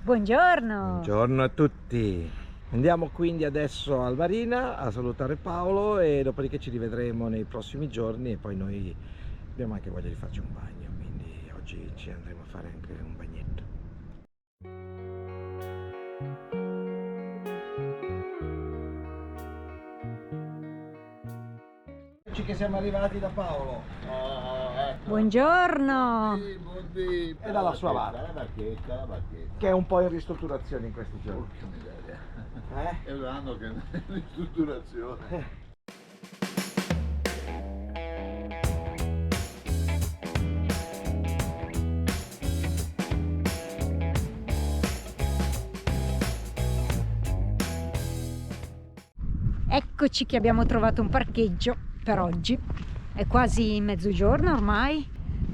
Buongiorno! Buongiorno a tutti! Andiamo quindi adesso al Marina a salutare Paolo e dopodiché ci rivedremo nei prossimi giorni e poi noi abbiamo anche voglia di farci un bagno, quindi oggi ci andremo a fare anche un bagnetto. Eccoci che siamo arrivati da Paolo. Ecco. Buongiorno! E dalla sua barca, che è un po' in ristrutturazione in questi giorni. È un anno che è in ristrutturazione. Eccoci che abbiamo trovato un parcheggio per oggi. È quasi mezzogiorno ormai,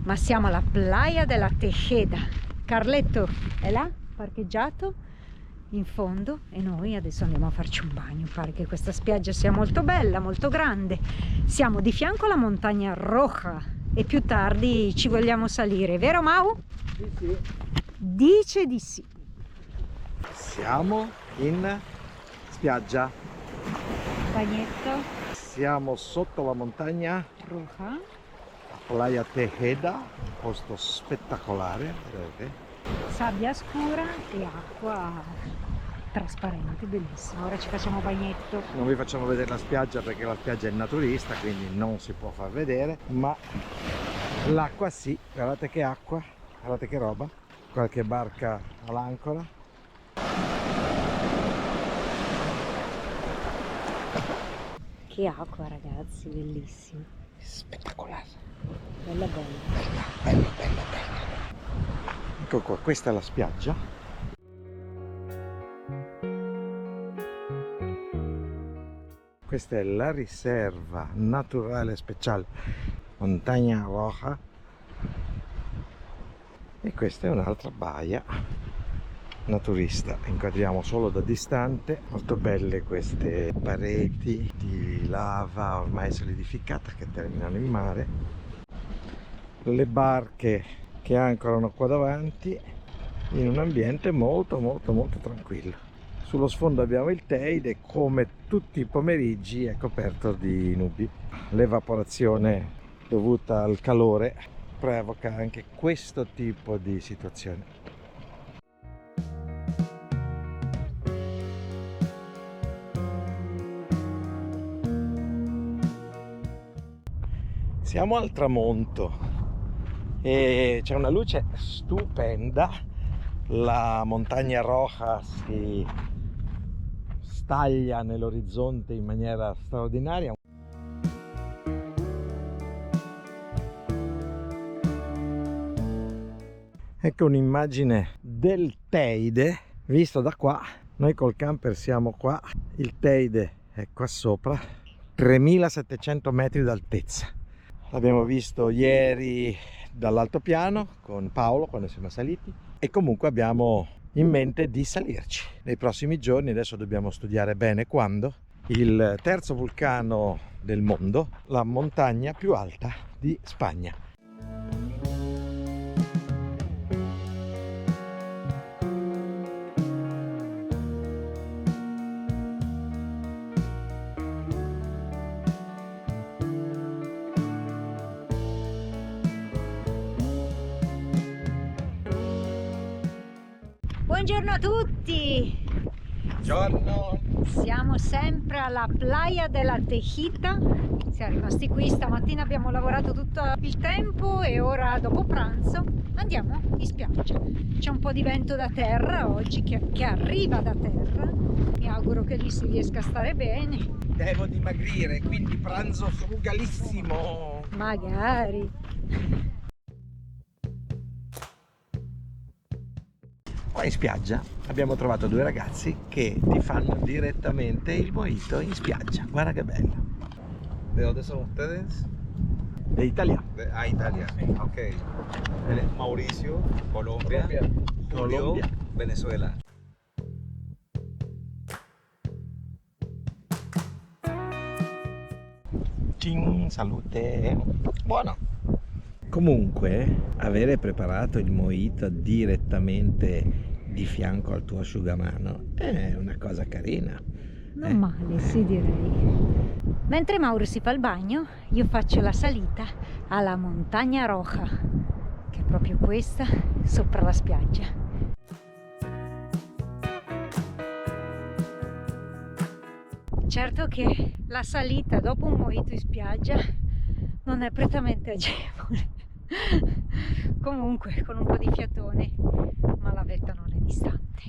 ma siamo alla Playa de la Tejeda. Carletto è là, parcheggiato in fondo, e noi adesso andiamo a farci un bagno. Pare che questa spiaggia sia molto bella, molto grande. Siamo di fianco alla montagna Roja e più tardi ci vogliamo salire, vero Mau? Sì, sì. Dice di sì. Siamo in spiaggia. Bagnetto. Siamo sotto la montagna Roja. Playa Tejeda, un posto spettacolare, vedete? Sabbia scura e acqua trasparente, bellissima. Ora ci facciamo bagnetto. Non vi facciamo vedere la spiaggia perché la spiaggia è naturista, quindi non si può far vedere, ma l'acqua sì, guardate che acqua, guardate che roba, qualche barca all'ancora. Che acqua, ragazzi, bellissima. Spettacolare. Bella bella. Bella, bella, bella. Ecco qua, questa è la spiaggia. Questa è la riserva naturale speciale Montagna Roja e questa è un'altra baia naturista. Inquadriamo solo da distante. Molto belle queste pareti di lava ormai solidificata che terminano in mare. Le barche che ancorano qua davanti in un ambiente molto tranquillo. Sullo sfondo abbiamo il Teide, come tutti i pomeriggi è coperto di nubi. L'evaporazione dovuta al calore provoca anche questo tipo di situazione. Siamo al tramonto e c'è una luce stupenda, la montagna Roja si staglia nell'orizzonte in maniera straordinaria. Ecco un'immagine del Teide vista da qua. Noi col camper siamo qua, il Teide è qua sopra, 3700 metri d'altezza. L'abbiamo visto ieri dall'altopiano con Paolo quando siamo saliti e comunque abbiamo in mente di salirci nei prossimi giorni. Adesso dobbiamo studiare bene quando. Il terzo vulcano del mondo, la montagna più alta di Spagna. Buongiorno a tutti! Buongiorno! Siamo sempre alla Playa de la Tejeda. Siamo rimasti qui stamattina, abbiamo lavorato tutto il tempo e ora dopo pranzo andiamo in spiaggia. C'è un po' di vento da terra oggi che arriva da terra. Mi auguro che lì si riesca a stare bene. Devo dimagrire, quindi pranzo frugalissimo! Magari! Qua in spiaggia abbiamo trovato due ragazzi che ti fanno direttamente il mojito in spiaggia. Guarda che bello. ¿De dónde son ustedes? De Italia. Italia. Ok. Mauricio, Colombia. Julio, Colombia. Venezuela. Cin, salute. Buono. Comunque, avere preparato il mojito direttamente di fianco al tuo asciugamano. È una cosa carina. Non male, sì, direi. Mentre Mauro si fa il bagno, io faccio la salita alla Montagna Roja, che è proprio questa, sopra la spiaggia. Certo che la salita dopo un mojito in spiaggia non è prettamente agevole. Comunque, con un po' di fiatone, ma la vetta non è distante.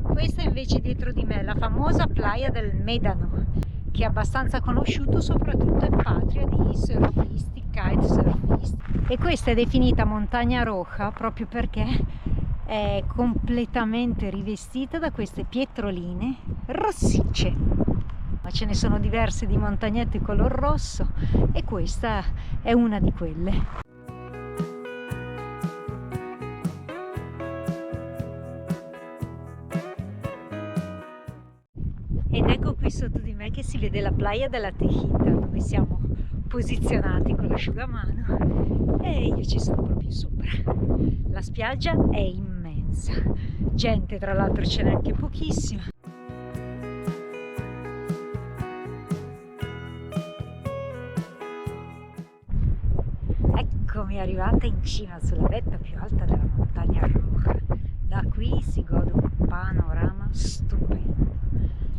Questa invece dietro di me è la famosa Playa del Médano, che è abbastanza conosciuto soprattutto in patria di surfisti, kitesurfisti. E questa è definita Montagna Roja proprio perché è completamente rivestita da queste pietroline rossicce. Ma ce ne sono diverse di montagnette color rosso e questa è una di quelle. Ed ecco qui sotto di me che si vede la Playa della Tejita, dove siamo posizionati con l'asciugamano e io ci sono proprio sopra. La spiaggia è immensa, gente tra l'altro ce n'è anche pochissima. Eccomi arrivata in cima sulla vetta più alta della Montagna Roja. Da qui si gode un panorama stupendo.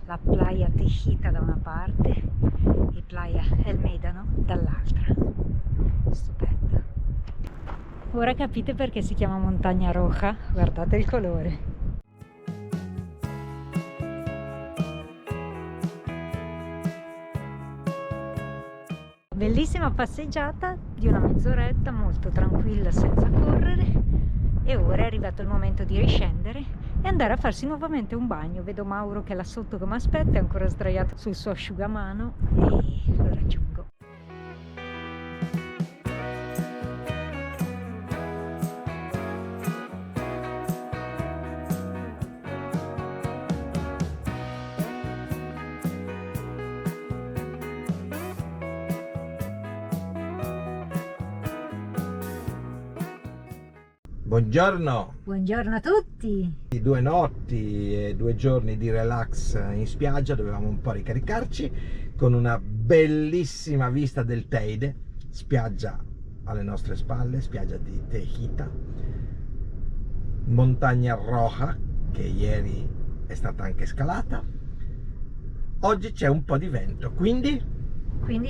La Playa Tejita da una parte e Playa El Médano dall'altra. Stupendo. Ora capite perché si chiama Montagna Roja? Guardate il colore. Bellissima passeggiata di una mezz'oretta, molto tranquilla senza correre. E ora è arrivato il momento di riscendere e andare a farsi nuovamente un bagno. Vedo Mauro che è là sotto che mi aspetta, è ancora sdraiato sul suo asciugamano e lo raggiungo. Buongiorno! Buongiorno a tutti! 2 notti e 2 giorni di relax in spiaggia, dovevamo un po' ricaricarci con una bellissima vista del Teide, spiaggia alle nostre spalle, spiaggia di Tejita, Montagna Roja che ieri è stata anche scalata. Oggi c'è un po' di vento, quindi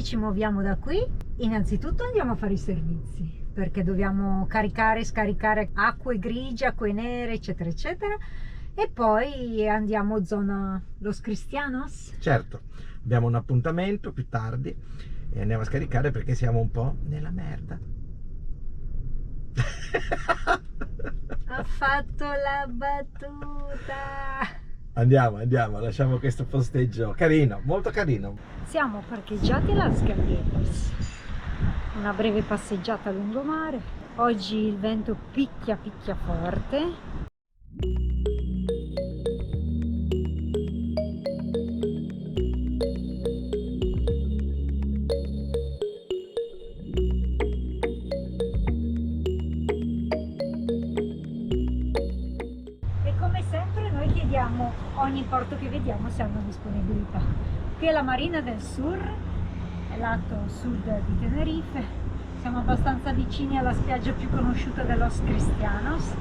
ci muoviamo da qui. Innanzitutto andiamo a fare i servizi, perché dobbiamo caricare e scaricare acque grigie, acque nere, eccetera eccetera, e poi andiamo zona Los Cristianos. Certo, abbiamo un appuntamento più tardi e andiamo a scaricare perché siamo un po' nella merda. Ha fatto la battuta! Andiamo, lasciamo questo posteggio carino, molto carino. Siamo parcheggiati a Las Gavietas, una breve passeggiata a lungomare. Oggi il vento picchia forte. E come sempre noi chiediamo ogni porto che vediamo se hanno disponibilità. Qui è la Marina del Sur, è lato sud di Tenerife. Siamo abbastanza vicini alla spiaggia più conosciuta de Los Cristianos.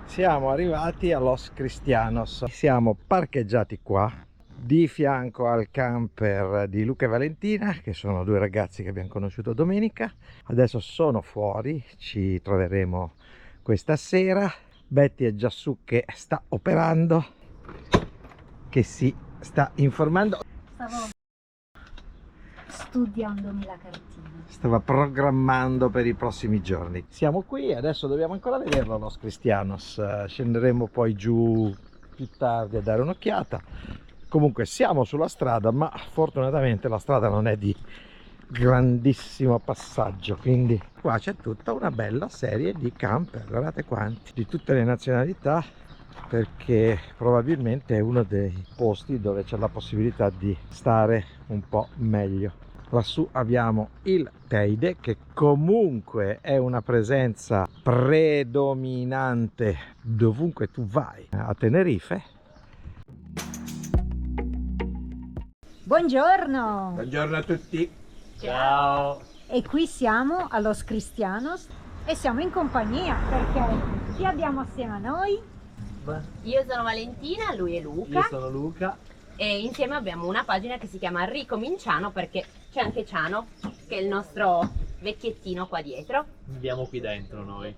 Siamo arrivati a Los Cristianos, siamo parcheggiati qua di fianco al camper di Luca e Valentina, che sono 2 ragazzi che abbiamo conosciuto domenica. Adesso sono fuori, ci troveremo questa sera. Betty è già su che sta operando, che si sta informando. Stavo studiandomi la cartina. Stava programmando per i prossimi giorni. Siamo qui, adesso dobbiamo ancora vederlo Los Cristianos. Scenderemo poi giù più tardi a dare un'occhiata. Comunque siamo sulla strada, ma fortunatamente la strada non è di grandissimo passaggio, quindi qua c'è tutta una bella serie di camper, guardate quanti, di tutte le nazionalità, perché probabilmente è uno dei posti dove c'è la possibilità di stare un po' meglio. Lassù abbiamo il Teide, che comunque è una presenza predominante dovunque tu vai a Tenerife. Buongiorno! Buongiorno a tutti. Ciao! E qui siamo a Los Cristianos e siamo in compagnia perché chi abbiamo assieme a noi? Io sono Valentina, lui è Luca. Io sono Luca. E insieme abbiamo una pagina che si chiama Ricominciano, perché c'è anche Ciano, che è il nostro vecchiettino qua dietro. Viviamo qui dentro noi.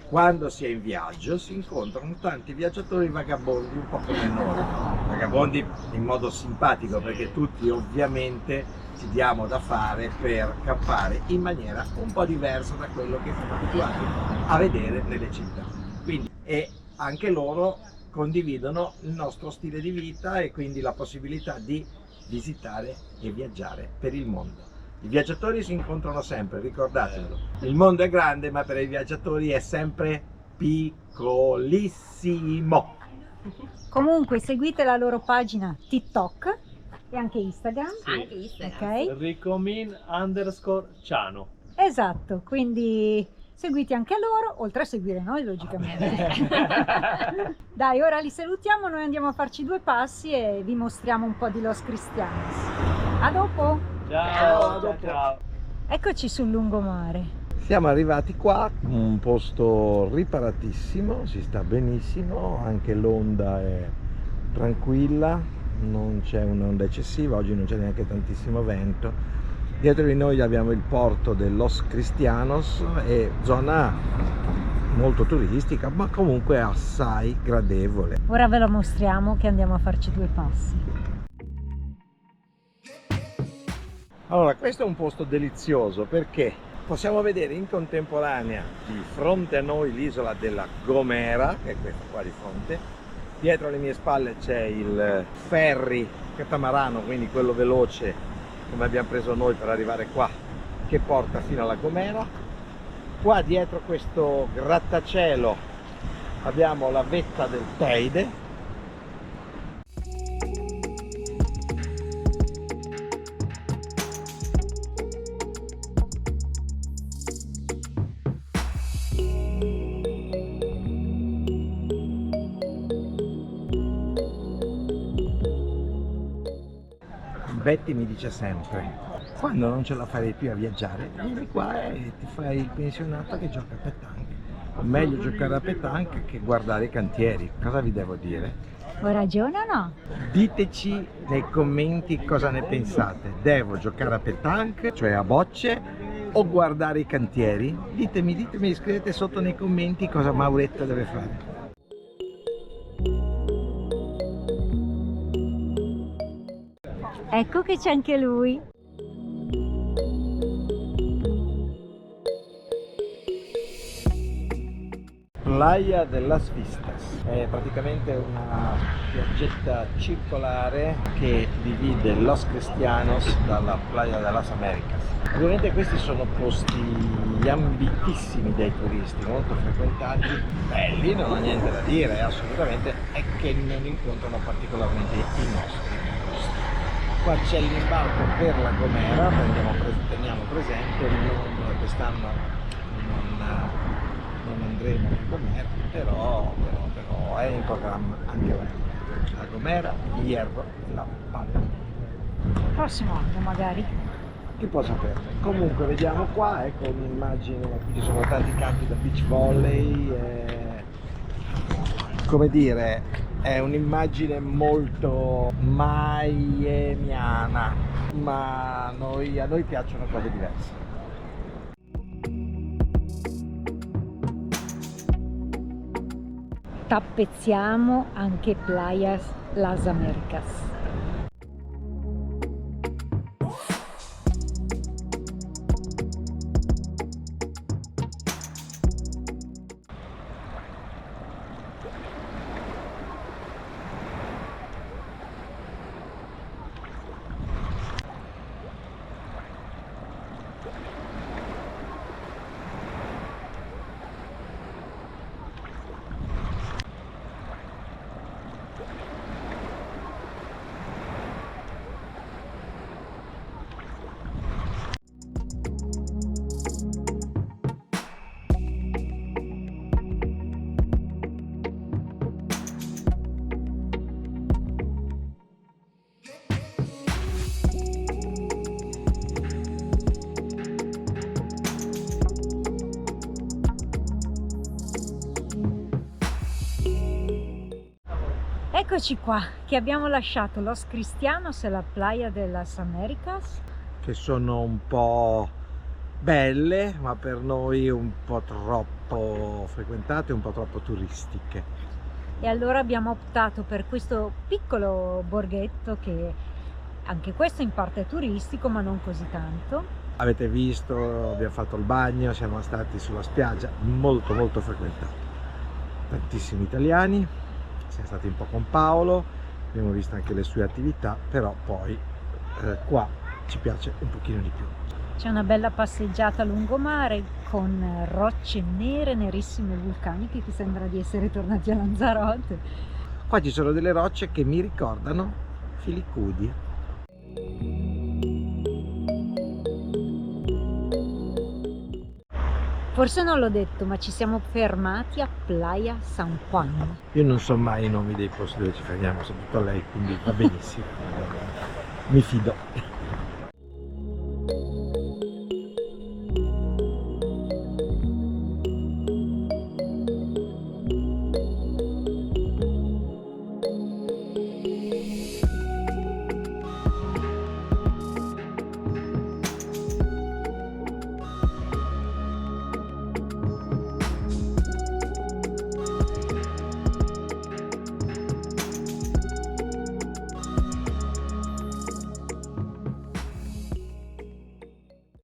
Quando si è in viaggio si incontrano tanti viaggiatori vagabondi, un po' come noi, vagabondi in modo simpatico, perché tutti ovviamente ci diamo da fare per campare in maniera un po' diversa da quello che siamo abituati a vedere nelle città. Quindi, e anche loro condividono il nostro stile di vita e quindi la possibilità di visitare e viaggiare per il mondo. I viaggiatori si incontrano sempre, ricordatevelo. Il mondo è grande, ma per i viaggiatori è sempre piccolissimo. Comunque seguite la loro pagina TikTok e anche Instagram. Anche Instagram. Ok? Ricomin_Ciano. Esatto, quindi seguite anche loro, oltre a seguire noi logicamente. Dai, ora li salutiamo, noi andiamo a farci due passi e vi mostriamo un po' di Los Cristianos. A dopo! Ciao! Ciao! Eccoci sul lungomare. Siamo arrivati qua, un posto riparatissimo, si sta benissimo, anche l'onda è tranquilla, non c'è un'onda eccessiva, oggi non c'è neanche tantissimo vento. Dietro di noi abbiamo il porto de Los Cristianos e zona molto turistica, ma comunque assai gradevole. Ora ve lo mostriamo che andiamo a farci due passi. Allora, questo è un posto delizioso perché possiamo vedere in contemporanea di fronte a noi l'isola della Gomera, che è questa qua di fronte. Dietro alle mie spalle c'è il ferry catamarano, quindi quello veloce come abbiamo preso noi per arrivare qua, che porta fino alla Gomera. Qua dietro questo grattacielo abbiamo la vetta del Teide. Betty mi dice sempre, quando non ce la farei più a viaggiare, vieni qua e ti fai il pensionato che gioca a petanque. Meglio giocare a petanque che guardare i cantieri. Cosa vi devo dire? Ho ragione o no? Diteci nei commenti cosa ne pensate. Devo giocare a petanque, cioè a bocce, o guardare i cantieri? Ditemi, scrivete sotto nei commenti cosa Mauretta deve fare. Ecco che c'è anche lui. Playa de las Vistas è praticamente una spiaggetta circolare che divide Los Cristianos dalla Playa de las Americas. Ovviamente questi sono posti ambitissimi dai turisti, molto frequentati, belli, non ho niente da dire, assolutamente, è che non incontrano particolarmente i nostri gusti. Qua c'è l'imbarco per la Gomera, teniamo presente, quest'anno non andremo a Gomera, però è in programma anche la Gomera, Hierro e la Palma. Prossimo anno magari. Chi può saperne? Comunque vediamo qua, ecco un'immagine, qui ci sono tanti campi da beach volley, come dire, è un'immagine molto miamiana, ma a noi piacciono cose diverse. Tappezziamo anche Playas Las Americas. Eccoci qua, che abbiamo lasciato Los Cristianos e la Playa de las Americas. Che sono un po' belle, ma per noi un po' troppo frequentate, un po' troppo turistiche. E allora abbiamo optato per questo piccolo borghetto che anche questo in parte è turistico, ma non così tanto. Avete visto, abbiamo fatto il bagno, siamo stati sulla spiaggia, molto molto frequentata. Tantissimi italiani, siamo stati un po' con Paolo, abbiamo visto anche le sue attività, però poi qua ci piace un pochino di più. C'è una bella passeggiata a lungomare con rocce nere, nerissime vulcaniche che sembra di essere tornati a Lanzarote. Qua ci sono delle rocce che mi ricordano Filicudi. Forse non l'ho detto, ma ci siamo fermati a Playa San Juan. Io non so mai i nomi dei posti dove ci fermiamo, soprattutto lei, quindi va benissimo. Mi fido.